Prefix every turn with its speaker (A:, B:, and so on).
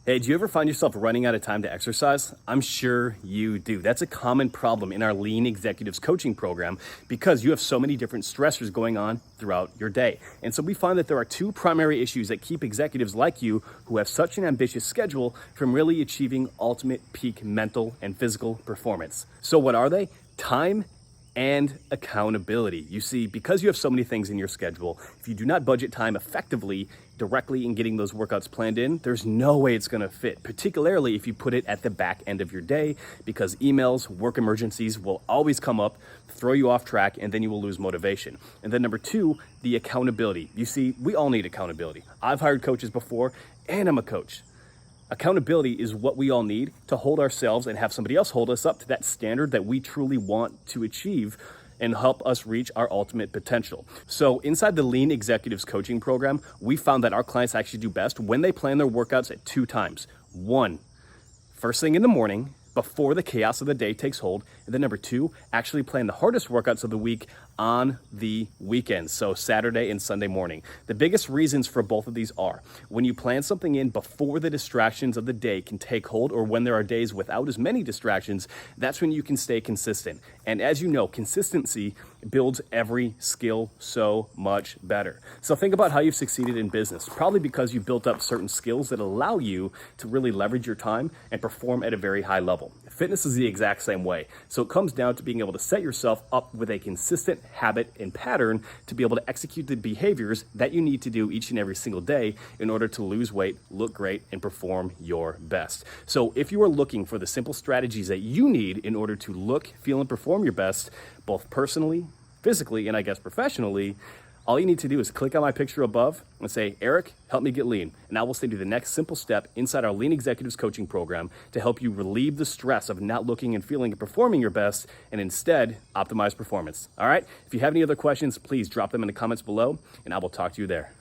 A: Hey, do you ever find yourself running out of time to exercise? I'm sure you do. That's a common problem in our Lean Executives coaching program because you have so many different stressors going on throughout your day. And so we find that there are two primary issues that keep executives like you who have such an ambitious schedule from really achieving ultimate peak mental and physical performance. So what are they? Time and accountability. You see, because you have so many things in your schedule, if you do not budget time effectively, directly in getting those workouts planned in, there's no way it's gonna fit, particularly if you put it at the back end of your day, because emails, work emergencies will always come up, throw you off track, and then you will lose motivation. And then number two, the accountability. You see, we all need accountability. I've hired coaches before, and I'm a coach. Accountability is what we all need to hold ourselves and have somebody else hold us up to that standard that we truly want to achieve and help us reach our ultimate potential. So inside the Lean Executives coaching program, we found that our clients actually do best when they plan their workouts at 2 times. 1, first thing in the morning, before the chaos of the day takes hold. And then number 2, actually plan the hardest workouts of the week on the weekends, so Saturday and Sunday morning. The biggest reasons for both of these are when you plan something in before the distractions of the day can take hold, or when there are days without as many distractions, that's when you can stay consistent. And as you know, consistency builds every skill so much better. So think about how you've succeeded in business, probably because you built up certain skills that allow you to really leverage your time and perform at a very high level. Fitness is the exact same way. So it comes down to being able to set yourself up with a consistent habit and pattern to be able to execute the behaviors that you need to do each and every single day in order to lose weight, look great, and perform your best. So if you are looking for the simple strategies that you need in order to look, feel, and perform your best, both personally, physically, and I guess professionally, all you need to do is click on my picture above and say, Eric, help me get lean. And I will send you the next simple step inside our Lean Executives coaching program to help you relieve the stress of not looking and feeling and performing your best and instead optimize performance. All right? If you have any other questions, please drop them in the comments below and I will talk to you there.